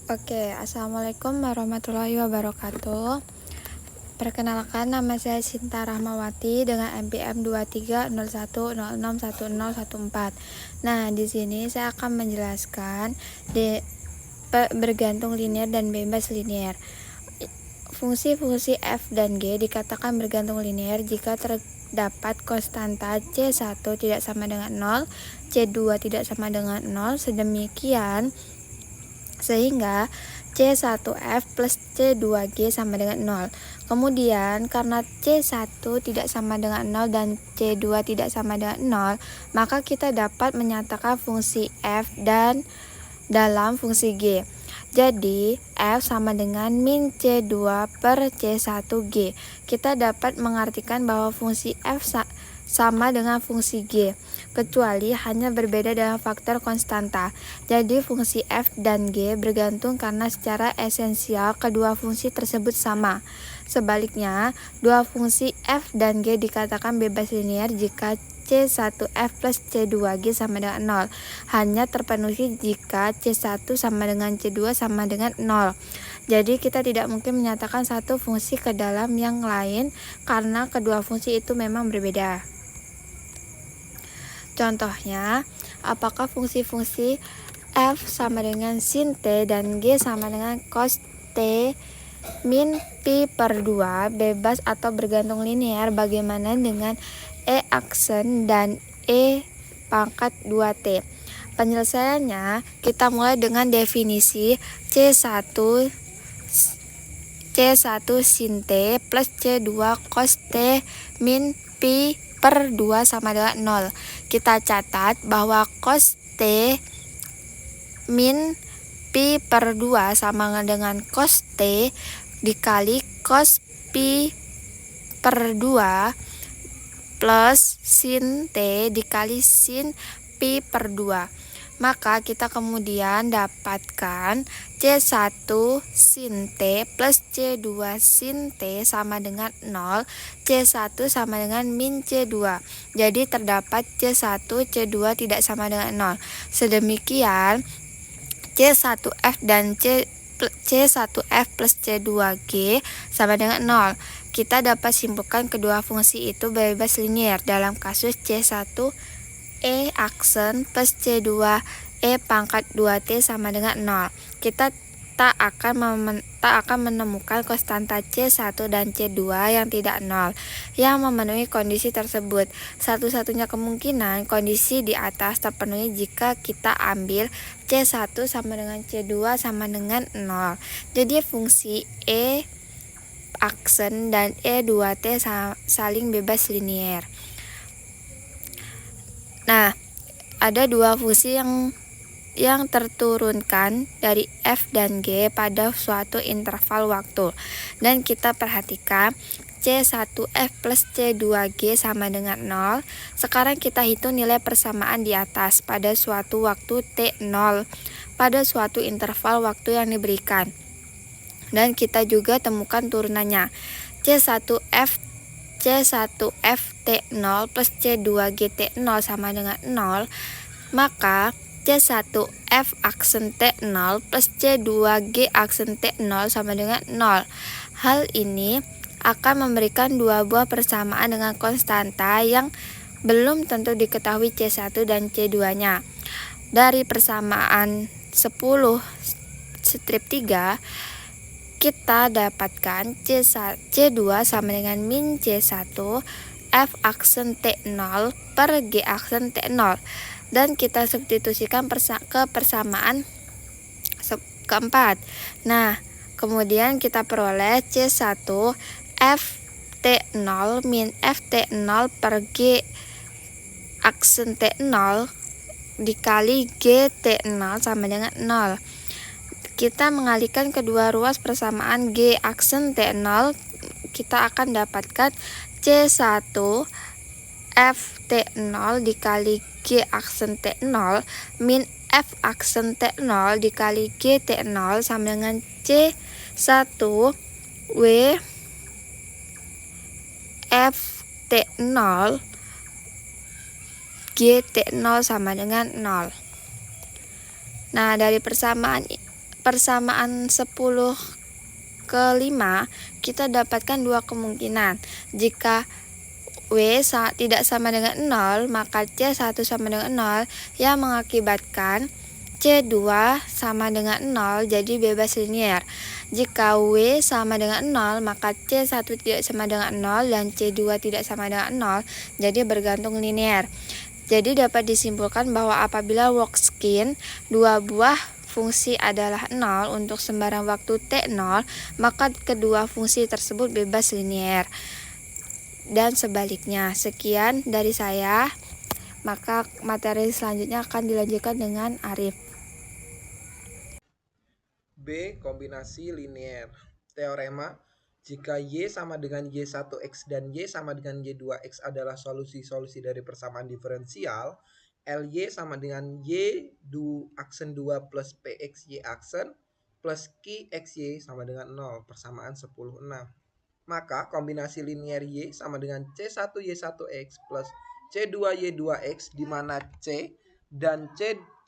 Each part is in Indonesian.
Oke, Assalamualaikum warahmatullahi wabarakatuh. Perkenalkan, nama saya Sinta Rahmawati dengan NPM 2301061014. Nah, di sini saya akan menjelaskan bergantung linear dan bebas linear. Fungsi-fungsi f dan g dikatakan bergantung linear jika terdapat konstanta C1 tidak sama dengan 0, C2 tidak sama dengan 0, sedemikian sehingga C1F plus C2G sama dengan 0. Kemudian karena C1 tidak sama dengan 0 dan C2 tidak sama dengan 0, maka kita dapat menyatakan fungsi F dan dalam fungsi G. Jadi F sama dengan min C2 per C1G. Kita dapat mengartikan bahwa fungsi F sama dengan fungsi G, kecuali hanya berbeda dalam faktor konstanta. Jadi fungsi F dan G bergantung karena secara esensial kedua fungsi tersebut sama. Sebaliknya, dua fungsi F dan G dikatakan bebas linear jika C1F plus C2G sama dengan 0. Hanya terpenuhi jika C1 sama dengan C2 sama dengan 0. Jadi kita tidak mungkin menyatakan satu fungsi ke dalam yang lain karena kedua fungsi itu memang berbeda. Contohnya, apakah fungsi-fungsi F sama dengan sin T dan G sama dengan cos T min pi per 2 bebas atau bergantung linear? Bagaimana dengan E aksen dan E pangkat 2T? Penyelesaiannya, kita mulai dengan definisi C1 sin T plus C2 cos T min pi per 2 sama dengan 0. Kita catat bahwa cos T min pi per 2 sama dengan cos T dikali cos pi per 2 plus sin T dikali sin pi per 2. Maka kita kemudian dapatkan C1 sin T plus C2 sin T sama dengan 0, C1 sama dengan min C2. Jadi terdapat C1, C2 tidak sama dengan 0. Sedemikian C1F dan C1F plus C2G sama dengan 0. Kita dapat simpulkan kedua fungsi itu bebas linear dalam kasus C1 E aksen plus C2 E pangkat 2T sama dengan 0. Kita tak akan menemukan konstanta C1 dan C2 yang tidak 0 yang memenuhi kondisi tersebut. Satu-satunya kemungkinan kondisi di atas terpenuhi jika kita ambil C1 sama dengan C2 sama dengan 0. Jadi fungsi E aksen dan E2T saling bebas linear. Nah, ada dua fungsi yang terturunkan dari F dan G pada suatu interval waktu. Dan kita perhatikan C1F plus C2G sama dengan 0. Sekarang kita hitung nilai persamaan di atas pada suatu waktu T0 pada suatu interval waktu yang diberikan. Dan kita juga temukan turunannya. C1F T0 plus C2G T0 sama dengan 0, maka C1F aksen T0 plus C2G aksen T0 sama dengan 0. Hal ini akan memberikan dua buah persamaan dengan konstanta yang belum tentu diketahui C1 dan C2-nya. Dari persamaan 10 strip 3, kita dapatkan C2 sama dengan min C1 F aksen T0 per G aksen T0. Dan kita substitusikan ke persamaan keempat. Nah, kemudian kita peroleh C1 F T0 min F T0 per G aksen T0 dikali G T0 sama dengan 0. Kita mengalihkan kedua ruas persamaan G aksen T0, kita akan dapatkan C1 F T0 dikali G aksen T0 min F aksen T0 dikali G T0 sama dengan C1 W F T0 G T0 sama dengan 0. Nah, dari persamaan persamaan 10 ke 5, kita dapatkan dua kemungkinan. Jika W tidak sama dengan 0, maka C1 sama dengan 0 yang mengakibatkan C2 sama dengan 0, jadi bebas linier. Jika W sama dengan 0, maka C1 tidak sama dengan 0 dan C2 tidak sama dengan 0, jadi bergantung linier. Jadi dapat disimpulkan bahwa apabila workskin dua buah fungsi adalah 0 untuk sembarang waktu T0, maka kedua fungsi tersebut bebas linier. Dan sebaliknya. Sekian dari saya. Maka materi selanjutnya akan dilanjutkan dengan Arif. B. Kombinasi linier. Teorema, jika Y sama dengan Y1X dan Y sama dengan Y2X adalah solusi-solusi dari persamaan diferensial, LY sama dengan Y aksen 2 plus PX Y aksen plus QXY sama dengan 0, persamaan 10, 6. Maka kombinasi linier Y sama dengan C1Y1X plus C2Y2X di mana C dan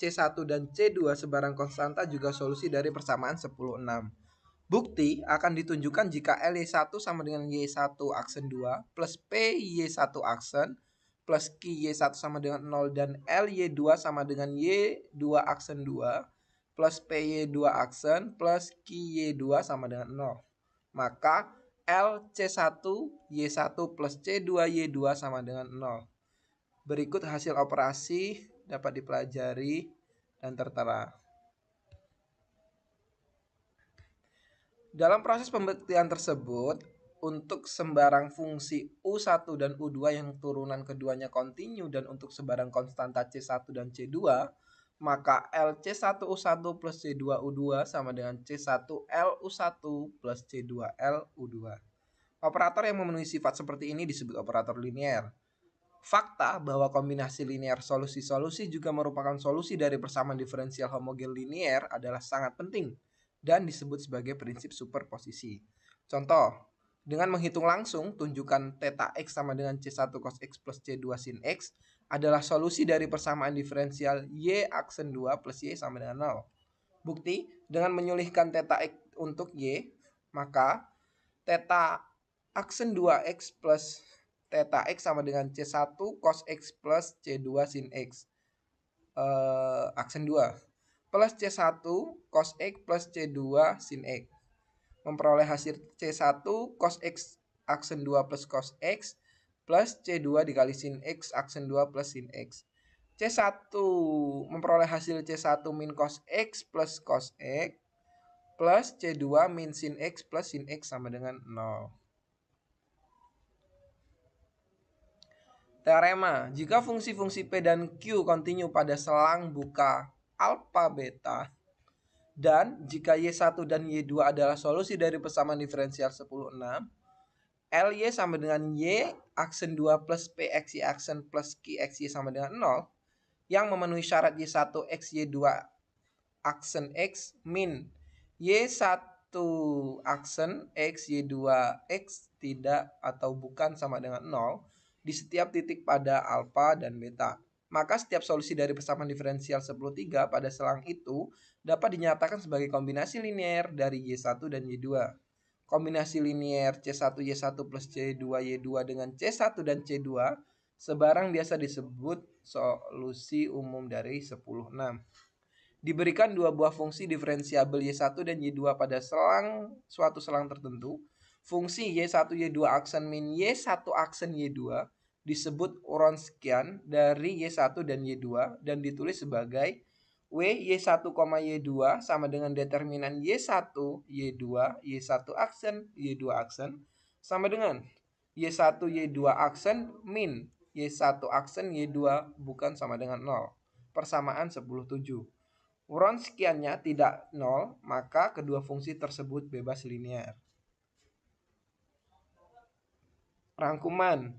C1 dan C2 sebarang konstanta juga solusi dari persamaan 10, 6. Bukti akan ditunjukkan jika LY1 sama dengan Y1 aksen 2 plus PY1 aksen plus QY1 sama dengan 0 dan LY2 sama dengan Y2 aksen 2 plus PY2 aksen plus QY2 sama dengan 0. Maka LC1 Y1 plus C2 Y2 sama dengan 0. Berikut hasil operasi dapat dipelajari dan tertera. Dalam proses pembuktian tersebut, untuk sembarang fungsi U1 dan U2 yang turunan keduanya kontinu dan untuk sembarang konstanta C1 dan C2, maka LC1U1 plus C2U2 sama dengan C1LU1 plus C2LU2. Operator yang memenuhi sifat seperti ini disebut operator linier. Fakta bahwa kombinasi linier solusi-solusi juga merupakan solusi dari persamaan diferensial homogen linier adalah sangat penting dan disebut sebagai prinsip superposisi. Contoh, dengan menghitung langsung, tunjukkan theta x sama dengan C1 cos x plus C2 sin x adalah solusi dari persamaan diferensial Y aksen 2 plus Y sama dengan 0. Bukti, dengan menyulihkan theta x untuk Y, maka theta aksen 2x plus theta x sama dengan C1 cos x plus C2 sin x aksen 2 plus C1 cos x plus C2 sin x. Memperoleh hasil C1 cos x aksen 2 plus cos x plus C2 dikali sin x aksen 2 plus sin x. C1 memperoleh hasil C1 min cos x plus cos x plus C2 min sin x plus sin x sama dengan 0. Teorema, jika fungsi-fungsi P dan Q kontinu pada selang buka alfa beta, dan jika Y1 dan Y2 adalah solusi dari persamaan diferensial 10, 6, LY sama dengan Y aksen 2 plus PXY aksen plus QXY sama dengan 0, yang memenuhi syarat Y1 X Y2 aksen X min Y1 aksen X Y2 X tidak atau bukan sama dengan 0 di setiap titik pada alfa dan beta. Maka setiap solusi dari persamaan diferensial 10,3 pada selang itu dapat dinyatakan sebagai kombinasi linier dari Y1 dan Y2. Kombinasi linier C1 Y1 plus C2 Y2 dengan C1 dan C2 sebarang biasa disebut solusi umum dari 10, 6. Diberikan dua buah fungsi diferensiabel Y1 dan Y2 pada suatu selang tertentu, fungsi Y1 Y2 aksen min Y1 aksen Y2 disebut Wronskian dari Y1 dan Y2 dan ditulis sebagai W Y1, Y2 sama dengan determinan Y1 Y2 Y1 aksen Y2 aksen sama dengan Y1 Y2 aksen min Y1 aksen Y2 bukan sama dengan 0. Persamaan 10,7. Wronskiannya tidak 0, maka kedua fungsi tersebut bebas linier. Rangkuman.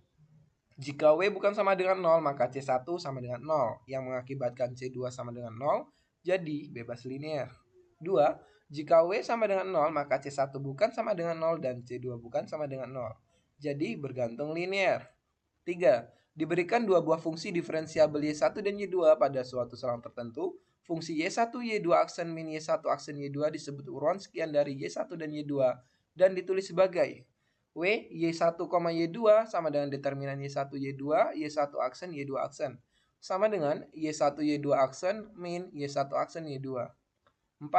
Jika W bukan sama dengan 0, maka C1 sama dengan 0, yang mengakibatkan C2 sama dengan 0, jadi bebas linier. 2. Jika W sama dengan 0, maka C1 bukan sama dengan 0 dan C2 bukan sama dengan 0, jadi bergantung linier. 3. Diberikan dua buah fungsi diferensiabel Y1 dan Y2 pada suatu selang tertentu, fungsi Y1, Y2 aksen min Y1 aksen Y2 disebut Wronskian dari Y1 dan Y2 dan ditulis sebagai W Y1, Y2 sama dengan determinan Y1, Y2, Y1 aksen, Y2 aksen. Sama dengan Y1, Y2 aksen min Y1 aksen, Y2. 4.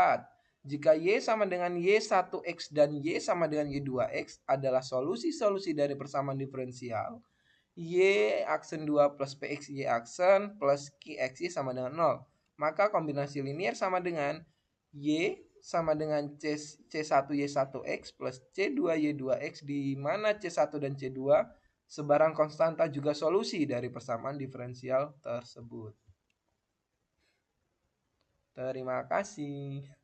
Jika Y sama dengan Y1X dan Y sama dengan Y2X adalah solusi-solusi dari persamaan diferensial, Y aksen 2 plus PX Y aksen plus QXY sama dengan 0. Maka kombinasi linier sama dengan Y sama dengan C1 Y1X plus C2 Y2X di mana C1 dan C2 sebarang konstanta juga solusi dari persamaan diferensial tersebut. Terima kasih.